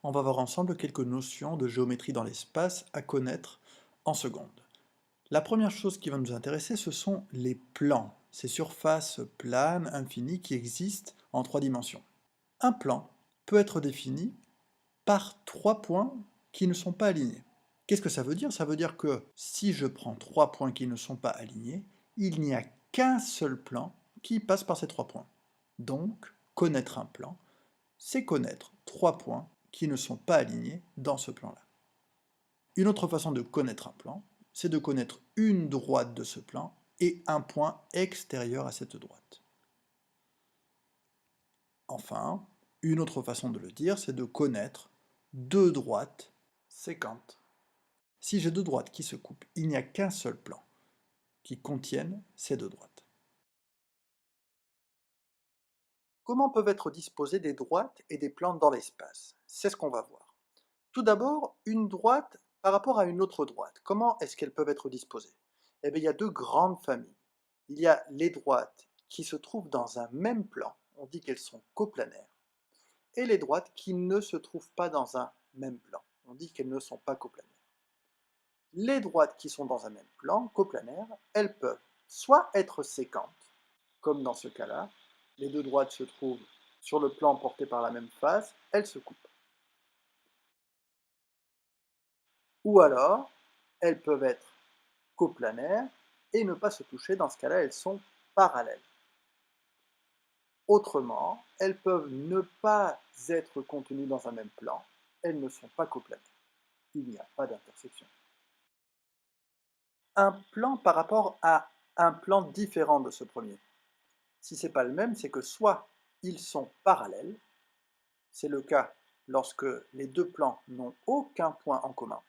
on va voir ensemble quelques notions de géométrie dans l'espace à connaître en seconde. La première chose qui va nous intéresser, ce sont les plans, ces surfaces planes infinies qui existent en trois dimensions. Un plan peut être défini par trois points qui ne sont pas alignés. Qu'est-ce que ça veut dire? Ça veut dire que si je prends trois points qui ne sont pas alignés, il n'y a qu'un seul plan qui passe par ces trois points. Donc, connaître un plan, c'est connaître trois points qui ne sont pas alignés dans ce plan-là. Une autre façon de connaître un plan, c'est de connaître une droite de ce plan et un point extérieur à cette droite. Enfin, une autre façon de le dire, c'est de connaître deux droites séquentes. Si j'ai deux droites qui se coupent, il n'y a qu'un seul plan qui contienne ces deux droites. Comment peuvent être disposées des droites et des plans dans l'espace? C'est ce qu'on va voir. Tout d'abord, une droite par rapport à une autre droite. Comment est-ce qu'elles peuvent être disposées? Eh bien, il y a deux grandes familles. Il y a les droites qui se trouvent dans un même plan, on dit qu'elles sont coplanaires, et les droites qui ne se trouvent pas dans un même plan, on dit qu'elles ne sont pas coplanaires. Les droites qui sont dans un même plan, coplanaire, elles peuvent soit être séquentes, comme dans ce cas-là, les deux droites se trouvent sur le plan porté par la même face, elles se coupent. Ou alors, elles peuvent être coplanaires et ne pas se toucher, dans ce cas-là, elles sont parallèles. Autrement, elles peuvent ne pas être contenues dans un même plan, elles ne sont pas coplanaires. Il n'y a pas d'intersection. Un plan par rapport à un plan différent de ce premier. Si ce n'est pas le même, c'est que soit ils sont parallèles, c'est le cas lorsque les deux plans n'ont aucun point en commun.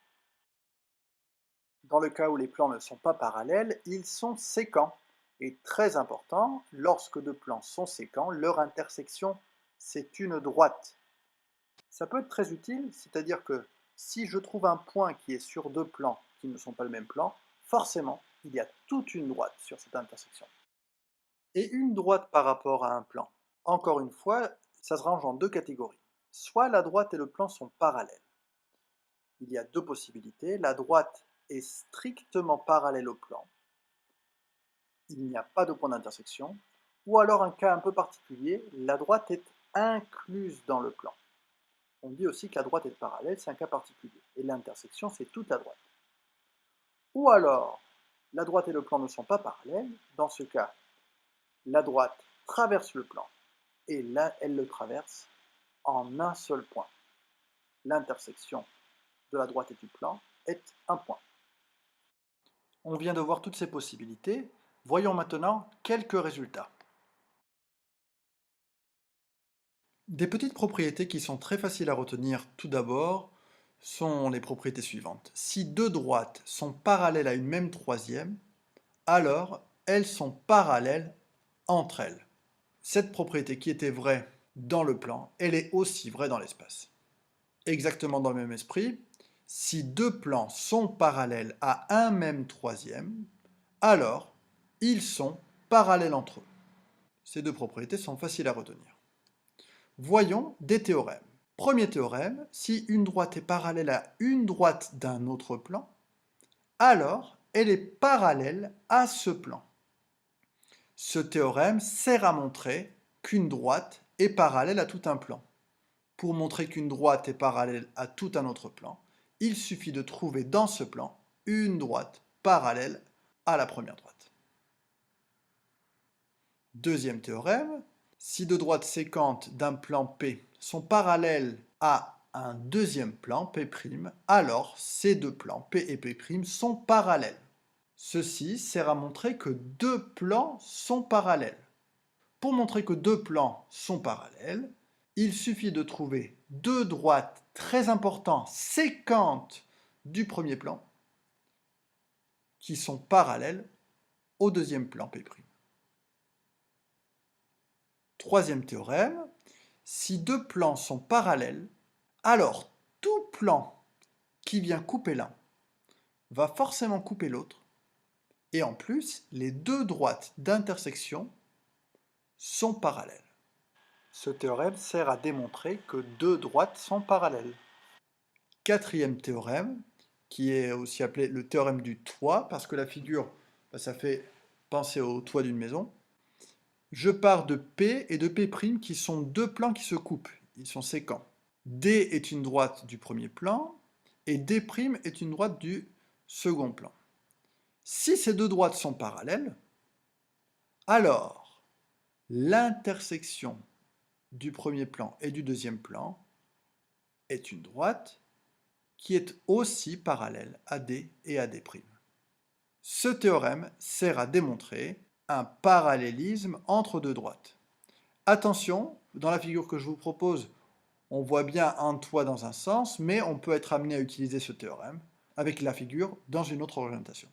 Dans le cas où les plans ne sont pas parallèles, ils sont séquents. Et très important, lorsque deux plans sont séquents, leur intersection, c'est une droite. Ça peut être très utile, c'est-à-dire que si je trouve un point qui est sur deux plans qui ne sont pas le même plan, forcément, il y a toute une droite sur cette intersection. Et une droite par rapport à un plan. Encore une fois, ça se range en deux catégories. Soit la droite et le plan sont parallèles. Il y a deux possibilités. La droite est strictement parallèle au plan. Il n'y a pas de point d'intersection. Ou alors un cas un peu particulier, la droite est incluse dans le plan. On dit aussi que la droite est parallèle, c'est un cas particulier. Et l'intersection, c'est toute la droite. Ou alors, la droite et le plan ne sont pas parallèles. Dans ce cas, la droite traverse le plan. Et là, elle le traverse en un seul point. L'intersection de la droite et du plan est un point. On vient de voir toutes ces possibilités. Voyons maintenant quelques résultats. Des petites propriétés qui sont très faciles à retenir tout d'abord sont les propriétés suivantes. Si deux droites sont parallèles à une même troisième, alors elles sont parallèles entre elles. Cette propriété qui était vraie dans le plan, elle est aussi vraie dans l'espace. Exactement dans le même esprit, si deux plans sont parallèles à un même troisième, alors ils sont parallèles entre eux. Ces deux propriétés sont faciles à retenir. Voyons des théorèmes. Premier théorème, si une droite est parallèle à une droite d'un autre plan, alors elle est parallèle à ce plan. Ce théorème sert à montrer qu'une droite est parallèle à tout un plan. Pour montrer qu'une droite est parallèle à tout un autre plan, il suffit de trouver dans ce plan une droite parallèle à la première droite. Deuxième théorème, si deux droites séquentes d'un plan P sont parallèles à un deuxième plan P', alors ces deux plans P et P' sont parallèles. Ceci sert à montrer que deux plans sont parallèles. Pour montrer que deux plans sont parallèles, il suffit de trouver deux droites très importantes séquentes du premier plan qui sont parallèles au deuxième plan P'. Troisième théorème, si deux plans sont parallèles, alors tout plan qui vient couper l'un va forcément couper l'autre, et en plus, les deux droites d'intersection sont parallèles. Ce théorème sert à démontrer que deux droites sont parallèles. quatrième théorème, qui est aussi appelé le théorème du toit, parce que la figure, ça fait penser au toit d'une maison. Je pars de P et de P', qui sont deux plans qui se coupent, ils sont sécants. D est une droite du premier plan, et D' est une droite du second plan. Si ces deux droites sont parallèles, alors l'intersection du premier plan et du deuxième plan est une droite qui est aussi parallèle à D et à D'. Ce théorème sert à démontrer un parallélisme entre deux droites. Attention, dans la figure que je vous propose, on voit bien un toit dans un sens, mais on peut être amené à utiliser ce théorème avec la figure dans une autre orientation.